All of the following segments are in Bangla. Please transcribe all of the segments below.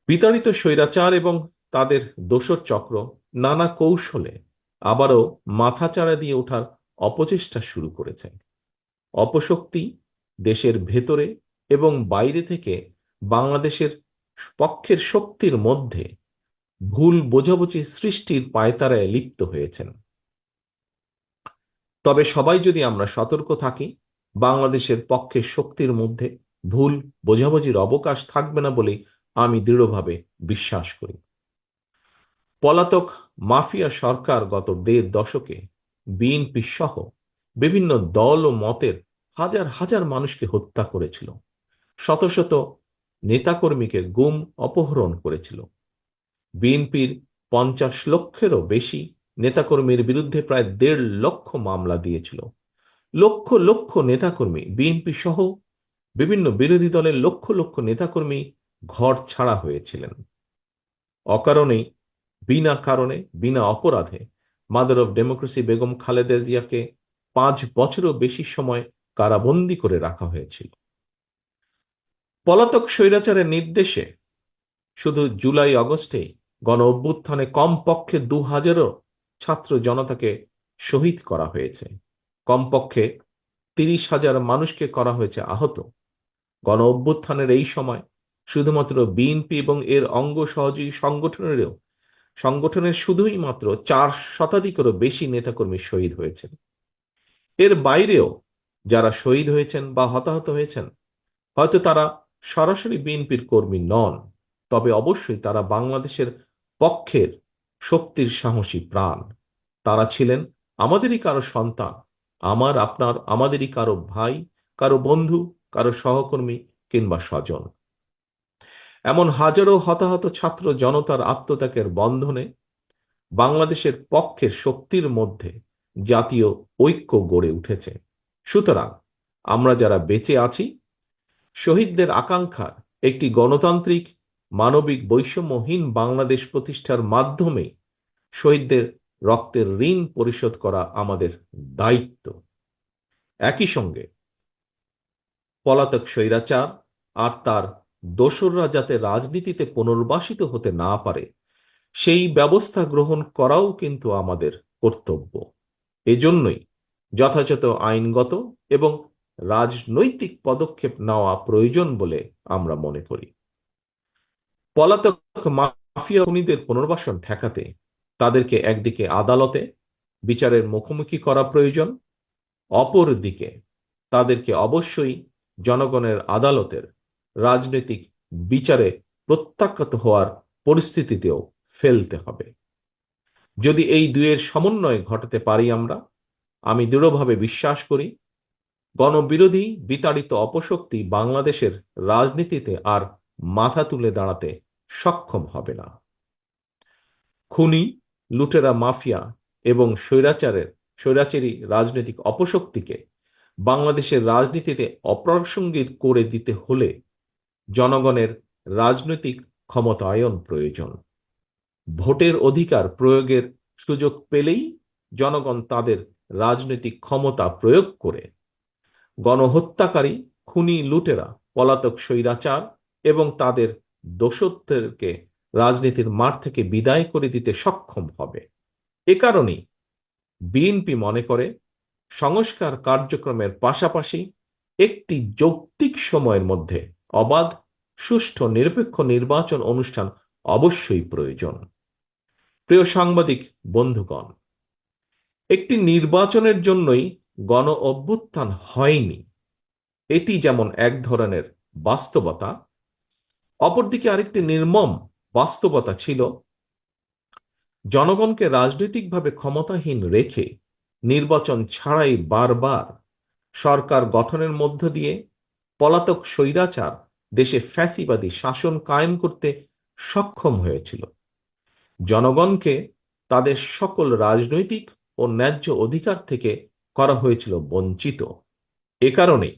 বিতাড়িত স্বৈরাচার এবং তাদের দোসর চক্র নানা কৌশলে আবারও মাথাচাড়া দিয়ে ওঠার অপচেষ্টা শুরু করেছে। অপশক্তি দেশের ভেতরে এবং বাইরে থেকে বাংলাদেশের পক্ষের শক্তির মধ্যে ভুল বোঝাবুঝি সৃষ্টির পায়তারায় লিপ্ত হয়েছেন। তবে সবাই যদি আমরা সতর্ক থাকি, বাংলাদেশের পক্ষের শক্তির মধ্যে ভুল বোঝাবুঝির অবকাশ থাকবে না বলেই আমি দৃঢ়ভাবে বিশ্বাস করি। পলাতক মাফিয়া সরকার গত দেড় দশকে বিএনপি সহ বিভিন্ন দল ও মতের হাজার হাজার মানুষকে হত্যা করেছিল, শত শত নেতাকর্মীকে গুম অপহরণ করেছিল। বিএনপির 50 লক্ষেরও বেশি নেতাকর্মীর বিরুদ্ধে প্রায় 1.5 লক্ষ মামলা দিয়েছিল। লক্ষ লক্ষ নেতাকর্মী, বিএনপি সহ বিভিন্ন বিরোধী দলের লক্ষ লক্ষ নেতাকর্মী ঘর ছাড়া হয়েছিলেন। অকারণে, বিনা কারণে, বিনা অপরাধে mother of democracy Begum Khaleda জিয়াকে 5 বছরও বেশি সময় কারাবন্দী করে রাখা হয়েছিল। পলাতক স্বৈরাচারের নির্দেশে শুধু জুলাই আগস্টেই গণ অভ্যুত্থানে কমপক্ষে 2000 ছাত্র জনতাকে শহীদ করা হয়েছে। কমপক্ষে 30,000 মানুষকে করা হয়েছে আহত। গণ অভ্যুত্থানের এই সময় শুধুমাত্র বিএনপি এবং এর অঙ্গ সহযোগী সংগঠনের শুধুই মাত্র 4 শতাধিকেরও বেশি নেতাকর্মী শহীদ হয়েছেন। এর বাইরেও যারা শহীদ হয়েছেন বা হতাহত হয়েছেন, হয়তো তারা সরাসরি বিএনপির কর্মী নন, তবে অবশ্যই তারা বাংলাদেশের পক্ষের শক্তির সাহসী প্রাণ। তারা ছিলেন আমাদেরই কারো সন্তান, আমার, আপনার, আমাদেরই কারো ভাই, কারো বন্ধু, কারো সহকর্মী কিংবা স্বজন। এমন হাজারো হতাহত ছাত্র জনতার আত্মত্যাগের বন্ধনে বাংলাদেশের পক্ষের শক্তির মধ্যে জাতীয় ঐক্য গড়ে উঠেছে। সুতরাং আমরা যারা বেঁচে আছি, শহীদদের আকাঙ্ক্ষার একটি গণতান্ত্রিক, মানবিক, বৈষম্যহীন বাংলাদেশ প্রতিষ্ঠার মাধ্যমে শহীদদের রক্তের ঋণ পরিশোধ করা আমাদের দায়িত্ব। একই সঙ্গে পলাতক স্বৈরাচার আর তার দোসররা যাতে রাজনীতিতে পুনর্বাসিত হতে না পারে, সেই ব্যবস্থা গ্রহণ করাও কিন্তু আমাদের কর্তব্য। এজন্যই যথাযথ আইনগত এবং রাজনৈতিক পদক্ষেপ নেওয়া প্রয়োজন বলে আমরা মনে করি। পলাতক মাফিয়া খুনিদের পুনর্বাসন ঠেকাতে তাদেরকে একদিকে আদালতে বিচারের মুখোমুখি করা প্রয়োজন, অপরদিকে তাদেরকে অবশ্যই জনগণের আদালতের রাজনৈতিক বিচারে প্রত্যাখ্যাত হওয়ার পরিস্থিতিতেও ফেলতে হবে। যদি এই দুয়ের সমন্বয় ঘটাতে পারি আমরা, আমি দৃঢ়ভাবে বিশ্বাস করি গণবিরোধী বিতাড়িত অপশক্তি বাংলাদেশের রাজনীতিতে আর মাথা তুলে দাঁড়াতে সক্ষম হবে না। খুনি, লুটেরা মাফিয়া এবং স্বৈরাচারী রাজনৈতিক অপশক্তিকে বাংলাদেশের রাজনীতিতে অপ্রাসঙ্গিক করে দিতে হলে জনগণের রাজনৈতিক ক্ষমতায়ন প্রয়োজন। ভোটের অধিকার প্রয়োগের সুযোগ পেলেই জনগণ তাদের রাজনৈতিক ক্ষমতা প্রয়োগ করে গণহত্যাকারী, খুনি, লুটেরা, পলাতক স্বৈরাচার এবং তাদের দোসরদেরকে রাজনীতির মাঠ থেকে বিদায় করে দিতে সক্ষম হবে। এ কারণেই বিএনপি মনে করে সংস্কার কার্যক্রমের পাশাপাশি একটি যৌক্তিক সময়ের মধ্যে অবাধ, সুষ্ঠু, নিরপেক্ষ নির্বাচন অনুষ্ঠান অবশ্যই প্রয়োজন। প্রিয় সাংবাদিক বন্ধুগণ, একটি নির্বাচনের জন্যই গণ অভ্যুত্থান হয়নি, এটি যেমন এক ধরনের বাস্তবতা, অপরদিকে আরেকটি নির্মম বাস্তবতা ছিল জনগণকে রাজনৈতিকভাবে ক্ষমতাহীন রেখে নির্বাচন ছাড়াই বারবার সরকার গঠনের মধ্য দিয়ে পলাতক স্বৈরাচার দেশে ফ্যাসিবাদী শাসন কায়েম করতে সক্ষম হয়েছিল। জনগণকে তাদের সকল রাজনৈতিক ও ন্যায্য অধিকার থেকে করা হয়েছিল বঞ্চিত। এ কারণে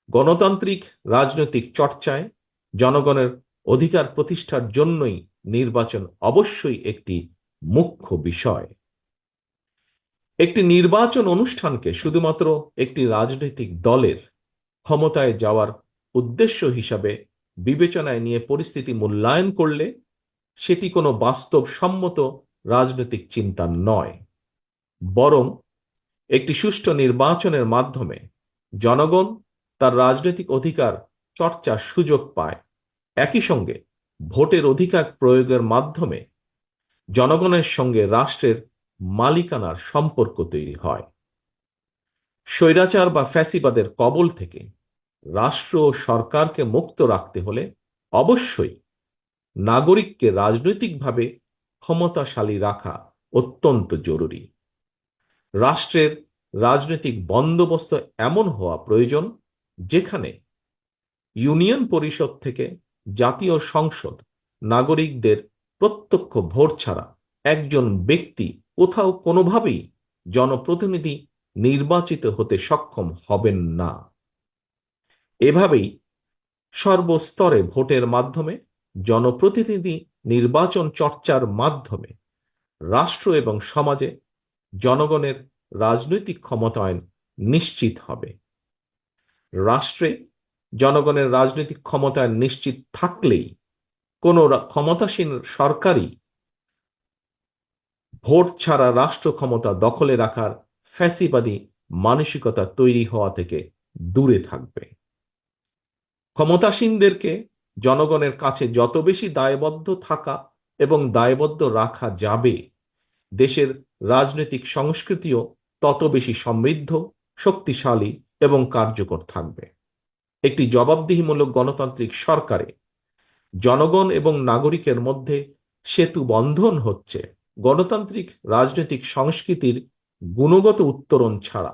গণতান্ত্রিক রাজনৈতিক চর্চায় জনগণের অধিকার প্রতিষ্ঠার জন্যই নির্বাচন অবশ্যই একটি মুখ্য বিষয়। একটি নির্বাচন অনুষ্ঠানকে শুধুমাত্র একটি রাজনৈতিক দলের ক্ষমতায় যাওয়ার উদ্দেশ্য হিসাবে বিবেচনায় নিয়ে পরিস্থিতি মূল্যায়ন করলে সেটি কোনো বাস্তবসম্মত রাজনৈতিক চিন্তা নয়, বরং একটি সুষ্ঠু নির্বাচনের মাধ্যমে জনগণ তার রাজনৈতিক অধিকার চর্চার সুযোগ পায়। একই সঙ্গে ভোটের অধিকার প্রয়োগের মাধ্যমে জনগণের সঙ্গে রাষ্ট্রের মালিকানার সম্পর্ক তৈরি হয়। স্বৈরাচার বা ফ্যাসিবাদের কবল থেকে রাষ্ট্র ও সরকারকে মুক্ত রাখতে হলে অবশ্যই নাগরিককে রাজনৈতিকভাবে ক্ষমতাশালী রাখা অত্যন্ত জরুরি। রাষ্ট্রের রাজনৈতিক বন্দোবস্ত এমন হওয়া প্রয়োজন যেখানে ইউনিয়ন পরিষদ থেকে জাতীয় সংসদ নাগরিকদের প্রত্যক্ষ ভোট ছাড়া একজন ব্যক্তি কোথাও কোনোভাবেই জনপ্রতিনিধি নির্বাচিত হতে সক্ষম হবেন না। এভাবেই সর্বস্তরে ভোটের মাধ্যমে জনপ্রতিনিধি নির্বাচন চর্চার মাধ্যমে রাষ্ট্র এবং সমাজে জনগণের রাজনৈতিক ক্ষমতায়ন নিশ্চিত হবে। রাষ্ট্রে জনগণের রাজনৈতিক ক্ষমতায়ন নিশ্চিত থাকলেই কোনো ক্ষমতাসীন সরকারই ভোট ছাড়া রাষ্ট্র ক্ষমতা দখলে রাখার ফ্যাসিবাদী মানসিকতা তৈরি হওয়া থেকে দূরে থাকবে। ক্ষমতাসীনদেরকে জনগণের কাছে যত বেশি দায়বদ্ধ থাকা এবং দায়বদ্ধ রাখা যাবে, দেশের রাজনৈতিক সংস্কৃতিও তত বেশি সমৃদ্ধ, শক্তিশালী এবং কার্যকর থাকবে। একটি জবাবদিহিমূলক গণতান্ত্রিক সরকারে জনগণ এবং নাগরিকের মধ্যে সেতু বন্ধন হচ্ছে গণতান্ত্রিক রাজনৈতিক সংস্কৃতির গুণগত উত্তরণ ছাড়া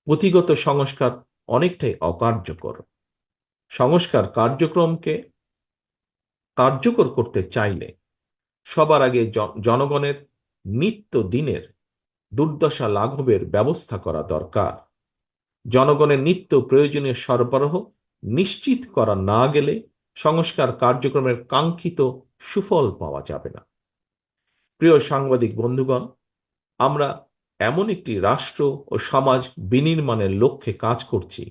পুঁথিগত সংস্কার অনেকটাই অকার্যকর। সংস্কার কার্যক্রমকে কার্যকর করতে চাইলে সবার আগে জনগণের নিত্য দিনের দুর্দশা লাঘবের ব্যবস্থা করা দরকার। জনগণের নিত্য প্রয়োজনীয় সরবরাহ নিশ্চিত করা না গেলে সংস্কার কার্যক্রমের কাঙ্ক্ষিত সুফল পাওয়া যাবে না। প্রিয় সাংবাদিক বন্ধুগণ, আমরা এমন একটি রাষ্ট্র ও সমাজ বিনির্মাণের লক্ষ্যে কাজ করছি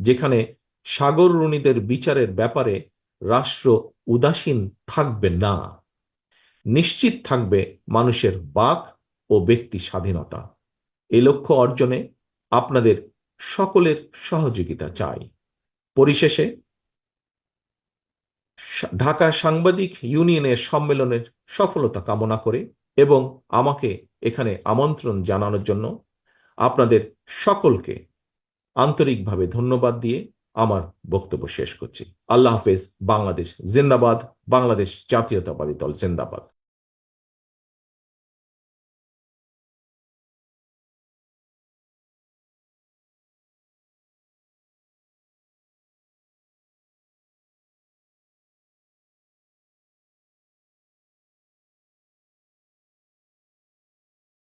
যেখানে সাগররুণীদের বিচারের ব্যাপারে রাষ্ট্র উদাসীন থাকবে না, নিশ্চিত থাকবে মানুষের বাক ও ব্যক্তি স্বাধীনতা। এই লক্ষ্য অর্জনে আপনাদের সকলের সহযোগিতা চাই। পরিশেষে ঢাকা সাংবাদিক ইউনিয়নের সম্মেলনের সফলতা কামনা করে এবং আমাকে এখানে আমন্ত্রণ জানানোর জন্য আপনাদের সকলকে আন্তরিকভাবে ধন্যবাদ দিয়ে আমার বক্তব্য শেষ করছি। আল্লাহ হাফেজ। বাংলাদেশ জিন্দাবাদ। বাংলাদেশ জাতীয়তাবাদী দল জিন্দাবাদ।